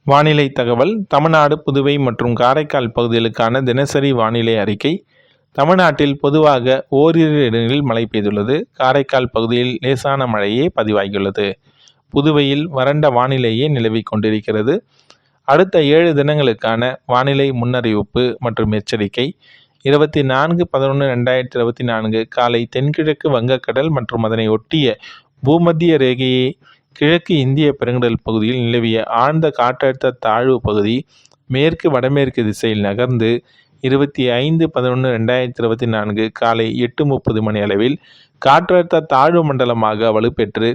வானிலை தகவல். தமிழ்நாடு, புதுவை மற்றும் காரைக்கால் பகுதிகளுக்கான தினசரி வானிலை அறிக்கை. தமிழ்நாட்டில் பொதுவாக ஓரிரு இடங்களில் மழை பெய்துள்ளது. காரைக்கால் பகுதியில் லேசான மழையே பதிவாகியுள்ளது. புதுவையில் வறண்ட வானிலையே நிலவிக் கொண்டிருக்கிறது. அடுத்த 7 தினங்களுக்கான வானிலை முன்னறிவிப்பு மற்றும் எச்சரிக்கை. 24/11/2024 காலை தென்கிழக்கு வங்கக்கடல் மற்றும் அதனை ஒட்டிய பூமத்திய ரேகையை கிழக்கு இந்திய பெருங்கடல் பகுதியில் நிலவிய ஆழ்ந்த காற்றழுத்த தாழ்வு பகுதி மேற்கு வடமேற்கு திசையில் நகர்ந்து 25/11/2024 காலை 8:30 மணி அளவில் காற்றழுத்த தாழ்வு மண்டலமாக வலுப்பெற்று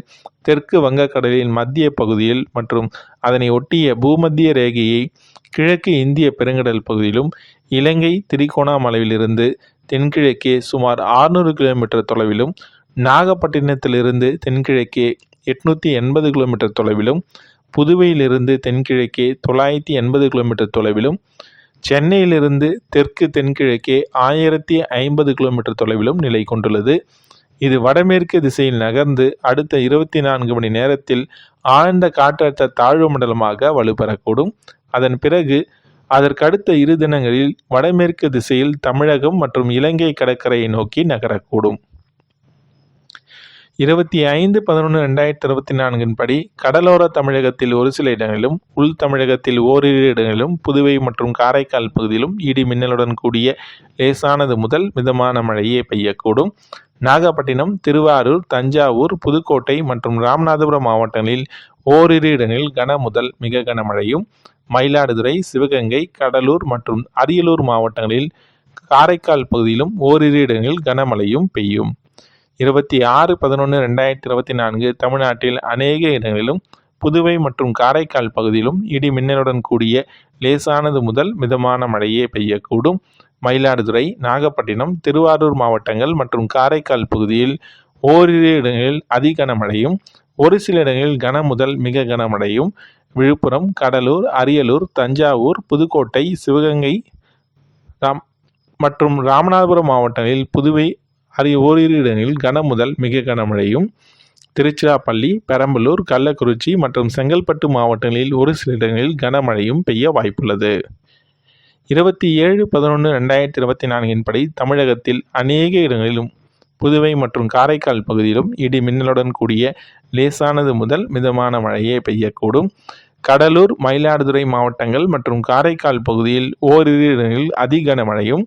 தெற்கு வங்கக்கடலின் மத்திய பகுதியில் மற்றும் அதனை ஒட்டிய பூமத்திய ரேகையை கிழக்கு இந்திய பெருங்கடல் பகுதியிலும் இலங்கை திரிகோணாமலையிலிருந்து தென்கிழக்கே சுமார் 600 கிலோமீட்டர் தொலைவிலும் நாகப்பட்டினத்திலிருந்து தென்கிழக்கே 880 கிலோமீட்டர் தொலைவிலும் புதுவையிலிருந்து தென்கிழக்கே 980 கிலோமீட்டர் தொலைவிலும் சென்னையிலிருந்து தெற்கு தென்கிழக்கே 1050 கிலோமீட்டர் தொலைவிலும் நிலை கொண்டுள்ளது. இது வடமேற்கு திசையில் நகர்ந்து அடுத்த 24 மணி நேரத்தில் ஆழ்ந்த காற்றழுத்த தாழ்வு மண்டலமாக வலுப்பெறக்கூடும். அதன் பிறகு அதற்கடுத்த 2 தினங்களில் வடமேற்கு திசையில் தமிழகம் மற்றும் இலங்கை கடற்கரையை நோக்கி நகரக்கூடும். 25/11/2024 படி கடலோர தமிழகத்தில் ஒரு சில இடங்களிலும் உள் தமிழகத்தில் ஓரிரு இடங்களிலும் புதுவை மற்றும் காரைக்கால் பகுதியிலும் இடி மின்னலுடன் கூடிய லேசானது முதல் மிதமான மழையே பெய்யக்கூடும். நாகப்பட்டினம், திருவாரூர், தஞ்சாவூர், புதுக்கோட்டை மற்றும் ராமநாதபுரம் மாவட்டங்களில் ஓரிரு இடங்களில் கன முதல் மிக கனமழையும், மயிலாடுதுறை, சிவகங்கை, கடலூர் மற்றும் அரியலூர் மாவட்டங்களில் காரைக்கால் பகுதியிலும் ஓரிரு இடங்களில் கனமழையும் பெய்யும். 26/11/2024 தமிழ்நாட்டில் அநேக இடங்களிலும் புதுவை மற்றும் காரைக்கால் பகுதியிலும் இடி மின்னலுடன் கூடிய லேசானது முதல் மிதமான மழையே பெய்யக்கூடும். மயிலாடுதுறை, நாகப்பட்டினம், திருவாரூர் மாவட்டங்கள் மற்றும் காரைக்கால் பகுதியில் ஓரிரு இடங்களில் அதி கனமழையும், ஒரு சில இடங்களில் கன முதல் மிக கனமழையும், விழுப்புரம், கடலூர், அரியலூர், தஞ்சாவூர், புதுக்கோட்டை, சிவகங்கை மற்றும் ராமநாதபுரம் மாவட்டங்களில் புதுவை ஓரிரு இடங்களில் கன முதல் மிக கனமழையும், திருச்சிராப்பள்ளி, பெரம்பலூர், கள்ளக்குறிச்சி மற்றும் செங்கல்பட்டு மாவட்டங்களில் ஒரு சில இடங்களில் கனமழையும் பெய்ய வாய்ப்புள்ளது. 27/11/2024 படி தமிழகத்தில் அநேக இடங்களிலும் புதுவை மற்றும் காரைக்கால் பகுதியிலும் இடி மின்னலுடன் கூடிய லேசானது முதல் மிதமான மழையே பெய்யக்கூடும். கடலூர், மயிலாடுதுறை மாவட்டங்கள் மற்றும் காரைக்கால் பகுதியில் ஓரிரு இடங்களில் அதி கனமழையும்,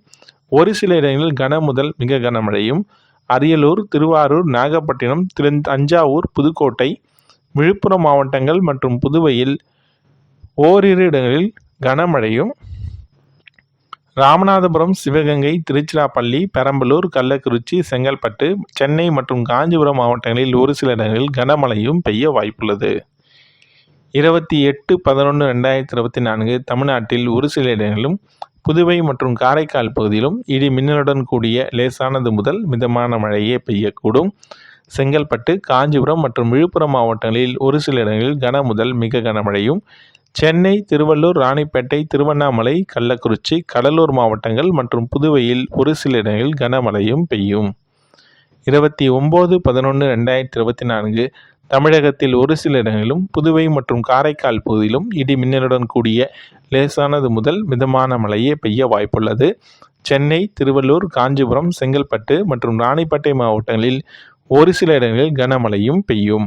ஒரு சில இடங்களில் கன முதல் மிக கனமழையும், அரியலூர், திருவாரூர், நாகப்பட்டினம், தஞ்சாவூர், புதுக்கோட்டை, விழுப்புரம் மாவட்டங்கள் மற்றும் புதுவையில் ஓரிரு இடங்களில் கனமழையும், ராமநாதபுரம், சிவகங்கை, திருச்சிராப்பள்ளி, பெரம்பலூர், கள்ளக்குறிச்சி, செங்கல்பட்டு, சென்னை மற்றும் காஞ்சிபுரம் மாவட்டங்களில் ஒரு சில இடங்களில் கனமழையும் பெய்ய வாய்ப்புள்ளது. 28/11/2024 தமிழ்நாட்டில் ஒரு சில இடங்களிலும் புதுவை மற்றும் காரைக்கால் பகுதியிலும் இடி மின்னலுடன் கூடிய லேசானது முதல் மிதமான மழையே பெய்யக்கூடும். செங்கல்பட்டு, காஞ்சிபுரம் மற்றும் விழுப்புரம் மாவட்டங்களில் ஒரு சில இடங்களில் கன முதல் மிக கனமழையும், சென்னை, திருவள்ளூர், ராணிப்பேட்டை, திருவண்ணாமலை, கள்ளக்குறிச்சி, கடலூர் மாவட்டங்கள் மற்றும் புதுவையில் ஒரு சில இடங்களில் கனமழையும் பெய்யும். 29/11/2024 தமிழகத்தில் ஒரு சில இடங்களிலும் புதுவை மற்றும் காரைக்கால் பகுதியிலும் இடி மின்னலுடன் கூடிய லேசானது முதல் மிதமான மழையே பெய்ய வாய்ப்புள்ளது. சென்னை, திருவள்ளூர், காஞ்சிபுரம், செங்கல்பட்டு மற்றும் ராணிப்பேட்டை மாவட்டங்களில் ஒரு சில இடங்களில் கனமழையும் பெய்யும்.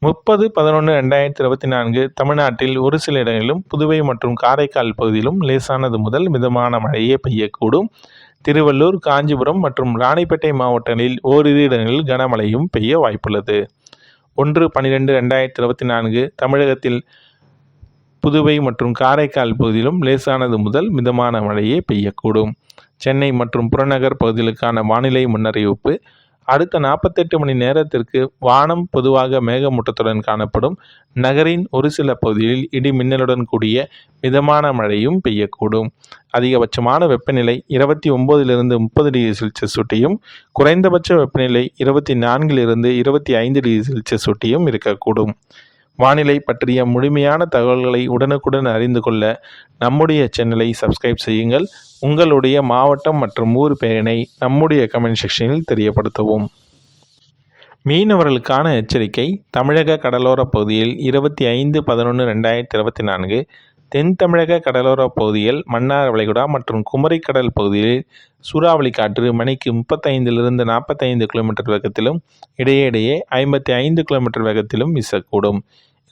30/11/2024 தமிழ்நாட்டில் ஒரு சில இடங்களிலும் புதுவை மற்றும் காரைக்கால் பகுதியிலும் லேசானது முதல் மிதமான மழையே பெய்யக்கூடும். திருவள்ளூர், காஞ்சிபுரம் மற்றும் ராணிப்பேட்டை மாவட்டங்களில் ஓரிரு இடங்களில் கனமழையும் பெய்ய வாய்ப்புள்ளது. 1/12/2024 தமிழகத்தில் புதுவை மற்றும் காரைக்கால் பகுதியிலும் லேசானது முதல் மிதமான மழையே பெய்யக்கூடும். சென்னை மற்றும் புறநகர் பகுதிகளுக்கான வானிலை முன்னறிவிப்பு. அடுத்த 48 மணி நேரத்திற்கு வானம் பொதுவாக மேகமூட்டத்துடன் காணப்படும். நகரின் ஒரு சில பகுதிகளில் இடி மின்னலுடன் கூடிய மிதமான மழையும் பெய்யக்கூடும். அதிகபட்சமான வெப்பநிலை 29 - 30 டிகிரி செல்சியஸ் ஒட்டியும், குறைந்தபட்ச வெப்பநிலை 24 - 25 டிகிரி செல்சியஸ் ஒட்டியும் இருக்கக்கூடும். வானிலை பற்றிய முழுமையான தகவல்களை உடனுக்குடன் அறிந்து கொள்ள நம்முடைய சேனலை சப்ஸ்கிரைப் செய்யுங்கள். உங்களுடைய மாவட்டம் மற்றும் ஊர் பெயரினை நம்முடைய கமெண்ட் செக்ஷனில் தெரியப்படுத்தவும். மீனவர்களுக்கான எச்சரிக்கை. தமிழக கடலோர பகுதியில் 25/11/2024 தென் தமிழக கடலோர பகுதிகள், மன்னார் வளைகுடா மற்றும் குமரிக்கடல் பகுதியில் சூறாவளி காற்று மணிக்கு 35லிருந்து 45 கிலோமீட்டர் வேகத்திலும் இடையிடையே 55 கிலோமீட்டர் வேகத்திலும் வீசக்கூடும்.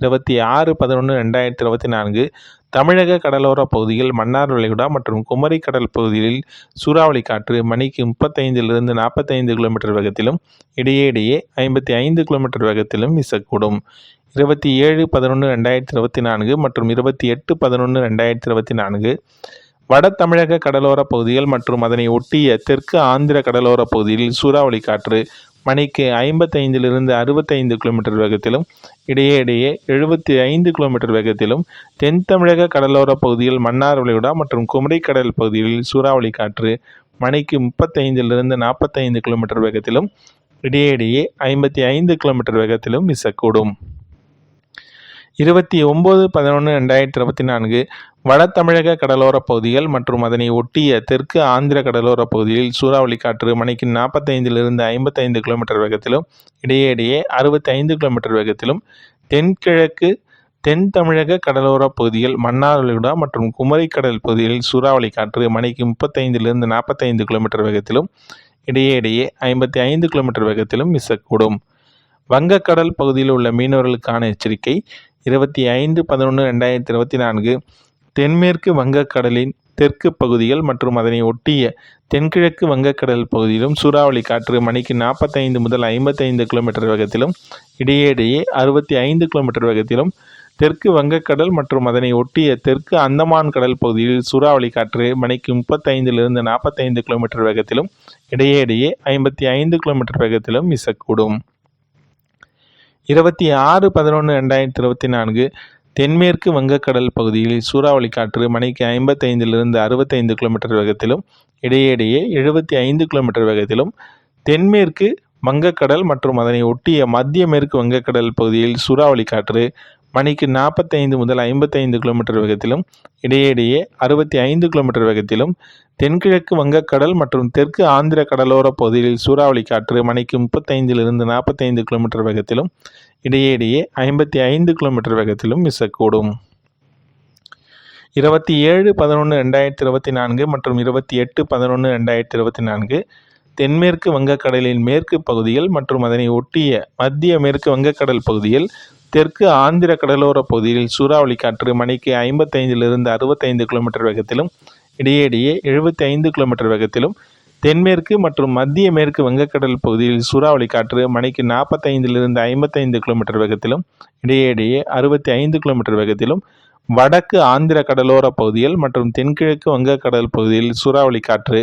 26/11/2024 தமிழக கடலோர பகுதிகள், மன்னார் வளைகுடா மற்றும் குமரிக்கடல் பகுதிகளில் சூறாவளி காற்று மணிக்கு 35லிருந்து 45 கிலோமீட்டர் வேகத்திலும் இடையிடையே 55 கிலோமீட்டர் வேகத்திலும் வீசக்கூடும். 27/11/2024 மற்றும் 28/11/2024 வட தமிழக கடலோர பகுதிகள் மற்றும் அதனை ஒட்டிய தெற்கு ஆந்திர கடலோர பகுதியில் சூறாவளி காற்று மணிக்கு 55லிருந்து 65 கிலோமீட்டர் வேகத்திலும் இடையிடையே 75 கிலோமீட்டர் வேகத்திலும் தென் தமிழக கடலோர பகுதியில், மன்னார் வளைகுடா மற்றும் குமரிக்கடல் பகுதிகளில் சூறாவளி காற்று மணிக்கு 35லிருந்து 45 கிலோமீட்டர் வேகத்திலும் இடையிடையே 55 கிலோமீட்டர் வேகத்திலும் வீசக்கூடும். 29/11/2024 வட தமிழக கடலோர பகுதிகள் மற்றும் அதனை ஒட்டிய தெற்கு ஆந்திர கடலோர பகுதியில் சூறாவளி காற்று மணிக்கு 45லிருந்து 55 கிலோமீட்டர் வேகத்திலும் இடையிடையே 65 கிலோமீட்டர் வேகத்திலும் தென்கிழக்கு தென் தமிழக கடலோர பகுதிகள், மன்னார் வளைகுடா மற்றும் குமரிக்கடல் பகுதியில் சூறாவளி காற்று மணிக்கு 35லிருந்து 45 கிலோமீட்டர் வேகத்திலும் இடையிடையே 55 கிலோமீட்டர் வேகத்திலும் வீசக்கூடும். வங்கக்கடல் பகுதியில் உள்ள மீனவர்களுக்கான எச்சரிக்கை. 25/11/2024 தென்மேற்கு வங்கக்கடலின் தெற்கு பகுதிகள் மற்றும் அதனை ஒட்டிய தென்கிழக்கு வங்கக்கடல் பகுதியிலும் சூறாவளி காற்று மணிக்கு 45 முதல் 55 கிலோமீட்டர் வேகத்திலும் இடையிடையே 65 கிலோமீட்டர் வேகத்திலும் தெற்கு வங்கக்கடல் மற்றும் அதனை ஒட்டிய தெற்கு அந்தமான் கடல் பகுதியில் சூறாவளி காற்று மணிக்கு 35லிருந்து 45 கிலோமீட்டர் வேகத்திலும் இடையிடையே 55 கிலோமீட்டர் வேகத்திலும் வீசக்கூடும். 26/11/2024 தென்மேற்கு வங்கக்கடல் பகுதியில் சூறாவளி காற்று மணிக்கு 55லிருந்து 65 கிலோமீட்டர் வேகத்திலும் இடையிடையே 75 கிலோமீட்டர் வேகத்திலும் தென்மேற்கு வங்கக்கடல் மற்றும் அதனை ஒட்டிய மத்திய மேற்கு வங்கக்கடல் பகுதியில் சூறாவளி காற்று மணிக்கு 45 முதல் 55 கிலோமீட்டர் வேகத்திலும் இடையிடையே 65 கிலோமீட்டர் வேகத்திலும் தென்கிழக்கு வங்கக்கடல் மற்றும் தெற்கு ஆந்திர கடலோர பகுதியில் சூறாவளி காற்று மணிக்கு 35லிருந்து 45 கிலோமீட்டர் வேகத்திலும் இடையிடையே 55 கிலோமீட்டர் வேகத்திலும் வீசக்கூடும். 27/11/2024 மற்றும் 28/11/2024 தென்மேற்கு வங்கக்கடலின் மேற்கு பகுதிகள் மற்றும் அதனை ஒட்டிய மத்திய மேற்கு வங்கக்கடல் பகுதியில் தெற்கு ஆந்திர கடலோர பகுதியில் சூறாவளி காற்று மணிக்கு 55லிருந்து 65 கிலோமீட்டர் வேகத்திலும் இடையிடையே 75 கிலோமீட்டர் வேகத்திலும் தென்மேற்கு மற்றும் மத்திய மேற்கு வங்கக்கடல் பகுதியில் சூறாவளி காற்று மணிக்கு 45லிருந்து 55 கிலோமீட்டர் வேகத்திலும் இடையிடையே 65 கிலோமீட்டர் வேகத்திலும் வடக்கு ஆந்திர கடலோர பகுதிகள் மற்றும் தென்கிழக்கு வங்கக்கடல் பகுதியில் சூறாவளி காற்று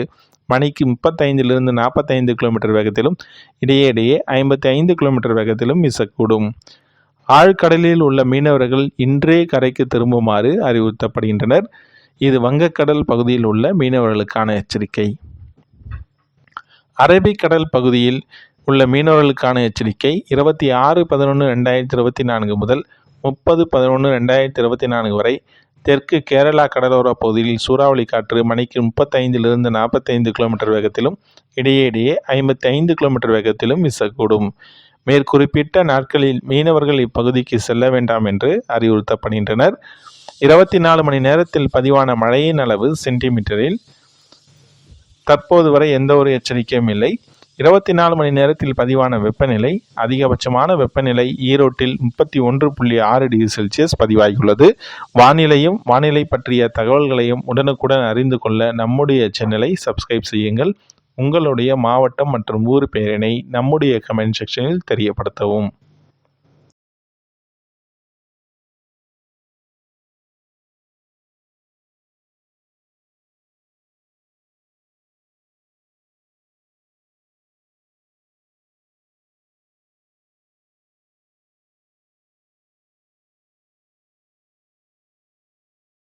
மணிக்கு 35லிருந்து 45 கிலோமீட்டர் வேகத்திலும் இடையிடையே 55 கிலோமீட்டர் வேகத்திலும் வீசக்கூடும். ஆழ்கடலில் உள்ள மீனவர்கள் இன்றே கரைக்கு திரும்புமாறு அறிவுறுத்தப்படுகின்றனர். இது வங்கக்கடல் பகுதியில் உள்ள மீனவர்களுக்கான எச்சரிக்கை. அரபிக்கடல் பகுதியில் உள்ள மீனவர்களுக்கான எச்சரிக்கை. 26/11/2024 முதல் 30/11/2024 வரை தெற்கு கேரளா கடலோர பகுதியில் சூறாவளி காற்று மணிக்கு 35லிருந்து 45 கிலோமீட்டர் வேகத்திலும் இடையிடையே 55 கிலோமீட்டர் வேகத்திலும் வீசக்கூடும். மேற்குறிப்பிட்ட நாட்களில் மீனவர்கள் இப்பகுதிக்கு செல்ல வேண்டாம் என்று அறிவுறுத்தப்படுகின்றனர். 24 மணி நேரத்தில் பதிவான மழையின் அளவு சென்டிமீட்டரில். தற்போது வரை எந்த ஒரு எச்சரிக்கையும் இல்லை. 24 மணி நேரத்தில் பதிவான வெப்பநிலை. அதிகபட்சமான வெப்பநிலை ஈரோட்டில் 31.6 டிகிரி செல்சியஸ் பதிவாகியுள்ளது. வானிலையும் வானிலை பற்றிய தகவல்களையும் உடனுக்குடன் அறிந்து கொள்ள நம்முடைய சேனலை சப்ஸ்கிரைப் செய்யுங்கள். உங்களுடைய மாவட்டம் மற்றும் ஊர் பெயரினை நம்முடைய கமெண்ட் செக்ஷனில் தெரியப்படுத்தவும்.